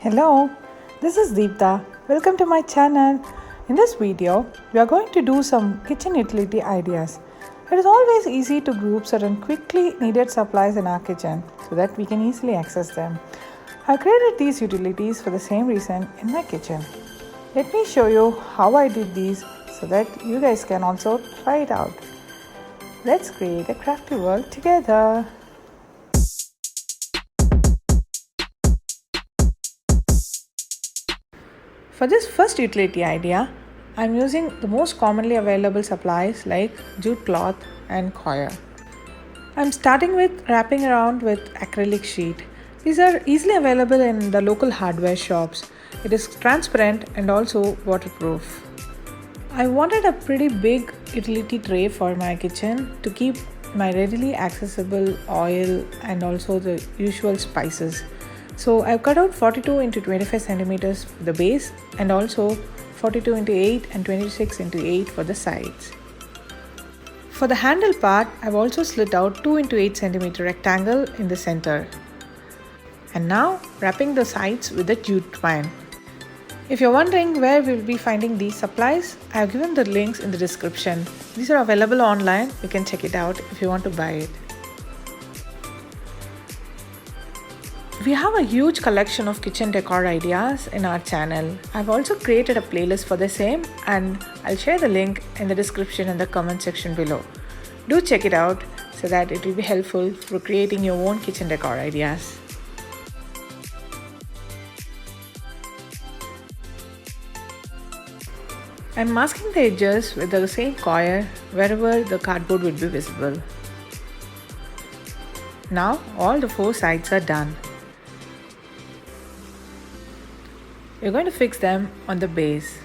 Hello, this is Deepta. Welcome to my channel. In this video, we are going to do some kitchen utility ideas. It is always easy to group certain quickly needed supplies in our kitchen so that we can easily access them. I created these utilities for the same reason in my kitchen. Let me show you how I did these so that you guys can also try it out. Let's create a crafty world together. For this first utility idea, I am using the most commonly available supplies like jute cloth and coir. I am starting with wrapping around with acrylic sheet. These are easily available in the local hardware shops. It is transparent and also waterproof. I wanted a pretty big utility tray for my kitchen to keep my readily accessible oil and also the usual spices. So I've cut out 42 into 25 centimeters for the base and also 42 into 8 and 26 into 8 for the sides. For the handle part, I've also slit out 2 into 8 centimeter rectangle in the center. And now wrapping the sides with the jute twine. If you're wondering where we'll be finding these supplies, I've given the links in the description. These are available online. You can check it out if you want to buy it. We have a huge collection of kitchen decor ideas in our channel. I've also created a playlist for the same and I'll share the link in the description and the comment section below. Do check it out so that it will be helpful for creating your own kitchen decor ideas. I'm masking the edges with the same coir wherever the cardboard will be visible. Now all the 4 sides are done. We're going to fix them on the base.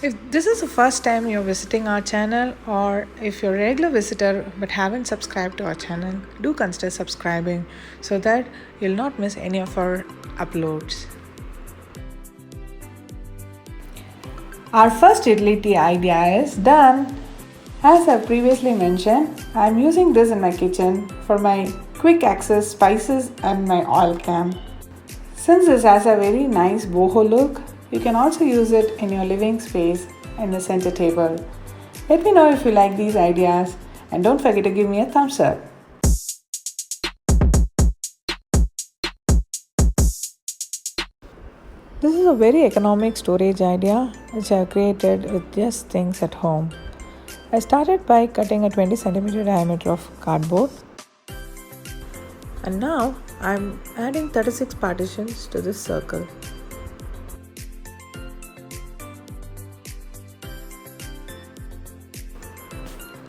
If this is the first time you're visiting our channel, or if you're a regular visitor but haven't subscribed to our channel, do consider subscribing so that you'll not miss any of our uploads. Our first utility idea is done. As I previously mentioned, I am using this in my kitchen for my quick access spices and my oil can. Since this has a very nice boho look, you can also use it in your living space in the center table. Let me know if you like these ideas and don't forget to give me a thumbs up. This is a very economic storage idea which I have created with just things at home. I started by cutting a 20 cm diameter of cardboard and now I am adding 36 partitions to this circle.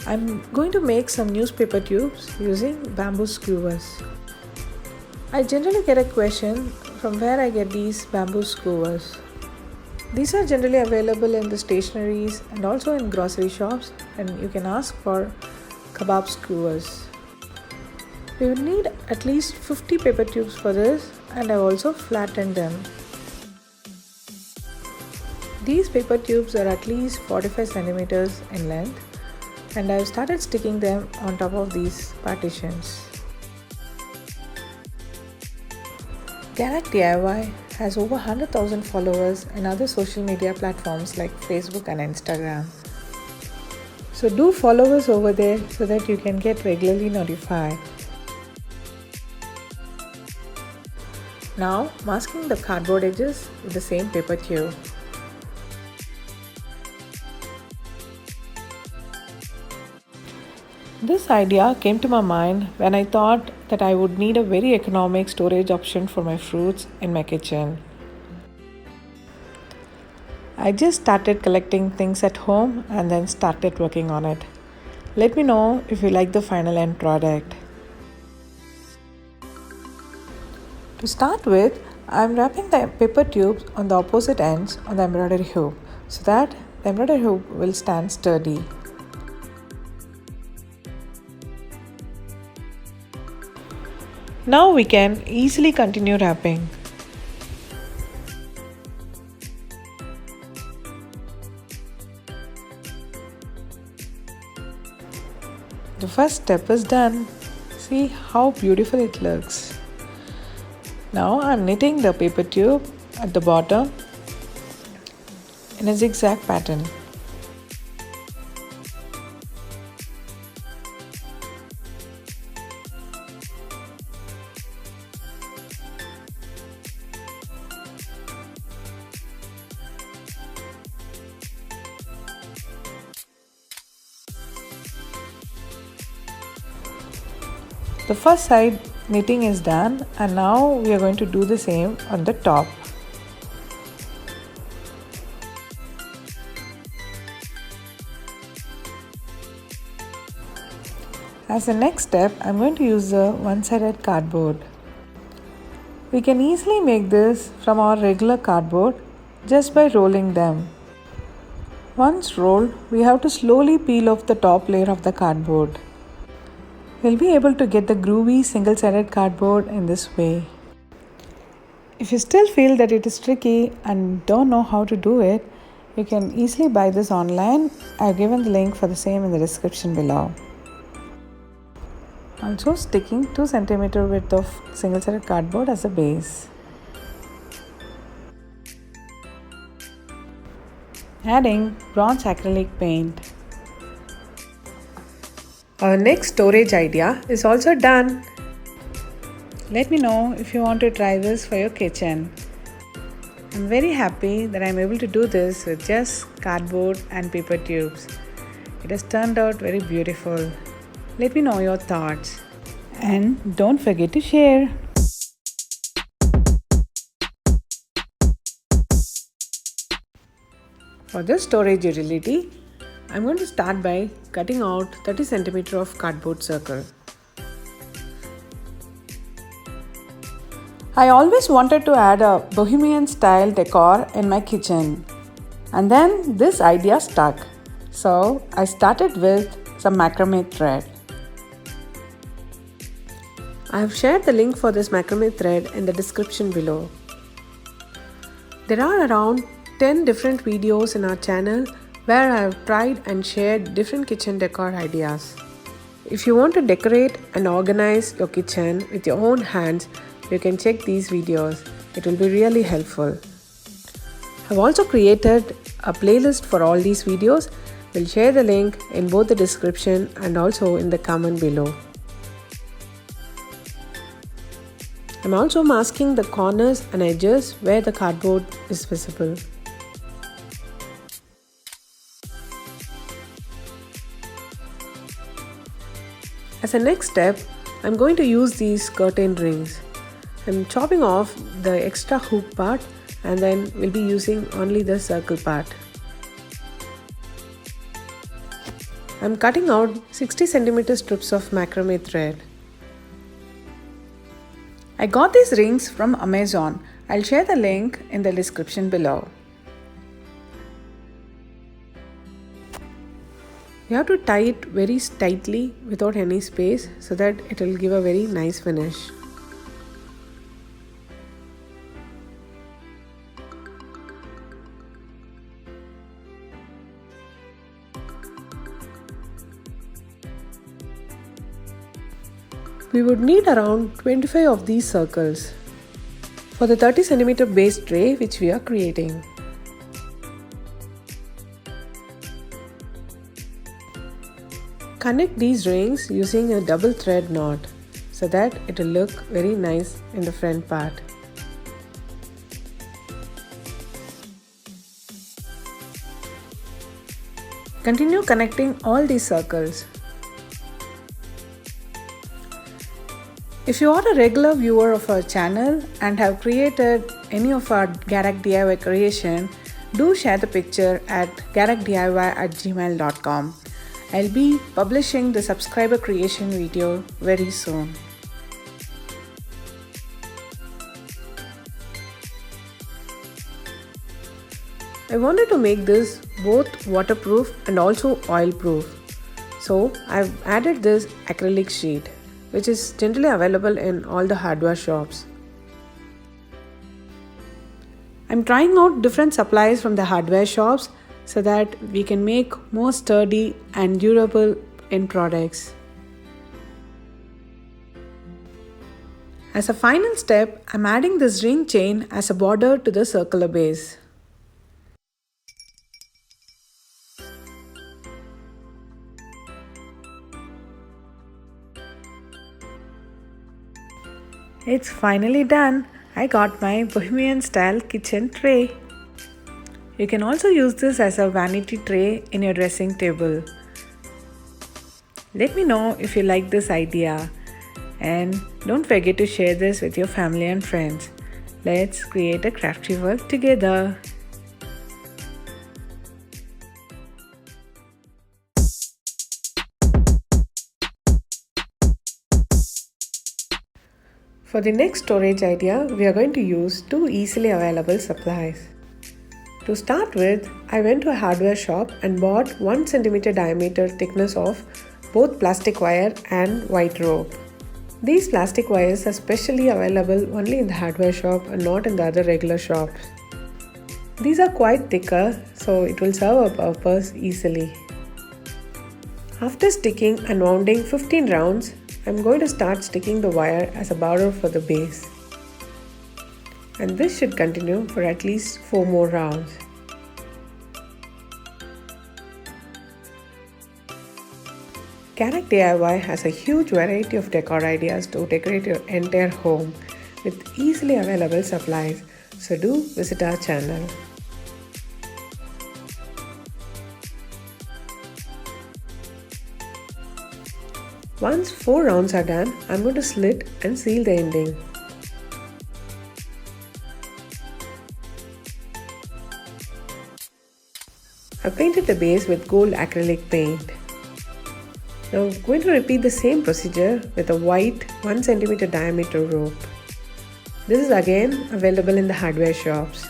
I'm going to make some newspaper tubes using bamboo skewers. I generally get a question from where I get these bamboo skewers. These are generally available in the stationeries and also in grocery shops, and you can ask for kebab skewers. We will need at least 50 paper tubes for this, and I've also flattened them. These paper tubes are at least 45 centimeters in length, and I've started sticking them on top of these partitions. GADAC DIY has over 100,000 followers in other social media platforms like Facebook and Instagram. So do follow us over there so that you can get regularly notified. Now masking the cardboard edges with the same paper tube. This idea came to my mind when I thought that I would need a very economic storage option for my fruits in my kitchen. I just started collecting things at home and then started working on it. Let me know if you like the final end product. To start with, I am wrapping the paper tubes on the opposite ends on the embroidery hoop so that the embroidery hoop will stand sturdy. Now we can easily continue wrapping. first step is done. See how beautiful it looks. Now I'm knitting the paper tube at the bottom in a zigzag pattern. The first side knitting is done, and now we are going to do the same on the top. As the next step, I'm going to use the one-sided cardboard. We can easily make this from our regular cardboard just by rolling them. Once rolled, we have to slowly peel off the top layer of the cardboard. We'll be able to get the groovy single-sided cardboard in this way. If you still feel that it is tricky and don't know how to do it, you can easily buy this online. I've given the link for the same in the description below. Also sticking 2 cm width of single-sided cardboard as a base. Adding bronze acrylic paint. Our next storage idea is also done. Let me know if you want to try this for your kitchen. I'm very happy that I'm able to do this with just cardboard and paper tubes. It has turned out very beautiful. Let me know your thoughts. And don't forget to share. For this storage utility, I'm going to start by cutting out 30 cm of cardboard circle. I always wanted to add a Bohemian style decor in my kitchen, and then this idea stuck. So I started with some macrame thread. I have shared the link for this macrame thread in the description below. There are around 10 different videos in our channel where I have tried and shared different kitchen decor ideas. If you want to decorate and organize your kitchen with your own hands, you can check these videos. It will be really helpful. I've also created a playlist for all these videos. We'll share the link in both the description and also in the comment below. I'm also masking the corners and edges where the cardboard is visible. As a next step, I'm going to use these curtain rings. I'm chopping off the extra hook part and then we'll be using only the circle part. I'm cutting out 60 cm strips of macrame thread. I got these rings from Amazon. I'll share the link in the description below. You have to tie it very tightly without any space so that it will give a very nice finish. We would need around 25 of these circles for the 30 cm base tray which we are creating. Connect these rings using a double thread knot so that it will look very nice in the front part. Continue connecting all these circles. If you are a regular viewer of our channel and have created any of our GADAC DIY creation, do share the picture at gadacdiy@gmail.com. I'll be publishing the subscriber creation video very soon. I wanted to make this both waterproof and also oil proof. So I've added this acrylic sheet, which is generally available in all the hardware shops. I'm trying out different supplies from the hardware shops so that we can make more sturdy and durable end products. As a final step, I'm adding this ring chain as a border to the circular base. It's finally done. I got my Bohemian style kitchen tray. You can also use this as a vanity tray in your dressing table. Let me know if you like this idea, and don't forget to share this with your family and friends. Let's create a crafty world together. For the next storage idea, we are going to use two easily available supplies. To start with, I went to a hardware shop and bought 1 cm diameter thickness of both plastic wire and white rope. These plastic wires are specially available only in the hardware shop and not in the other regular shops. These are quite thicker, so it will serve a purpose easily. After sticking and wounding 15 rounds, I'm going to start sticking the wire as a border for the base. And this should continue for at least 4 more rounds. GADAC DIY has a huge variety of decor ideas to decorate your entire home with easily available supplies, so do visit our channel. Once 4 rounds are done, I'm going to slit and seal the ending. I painted the base with gold acrylic paint. Now I'm going to repeat the same procedure with a white 1 cm diameter rope. This is again available in the hardware shops.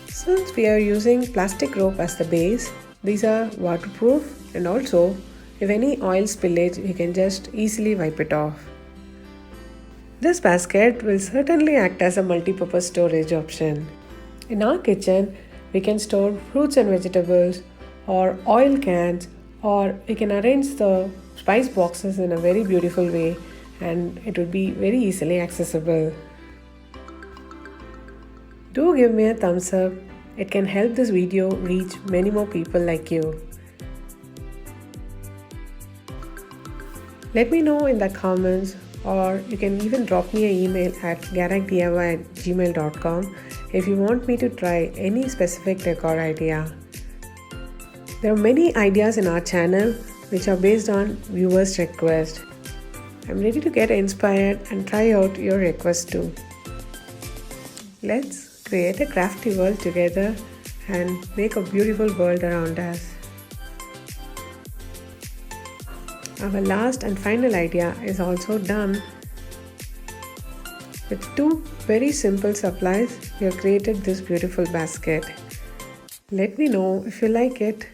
Since we are using plastic rope as the base, these are waterproof, and also if any oil spillage, you can just easily wipe it off. This basket will certainly act as a multi-purpose storage option. In our kitchen, we can store fruits and vegetables or oil cans, or we can arrange the spice boxes in a very beautiful way, and it will be very easily accessible. Do give me a thumbs up. It can help this video reach many more people like you. Let me know in the comments, or you can even drop me an email at gadacdiy@gmail.com if you want me to try any specific decor idea. There are many ideas in our channel which are based on viewers' request. I'm ready to get inspired and try out your requests too. Let's create a crafty world together and make a beautiful world around us. Our last and final idea is also done. With two very simple supplies, we have created this beautiful basket. Let me know if you like it.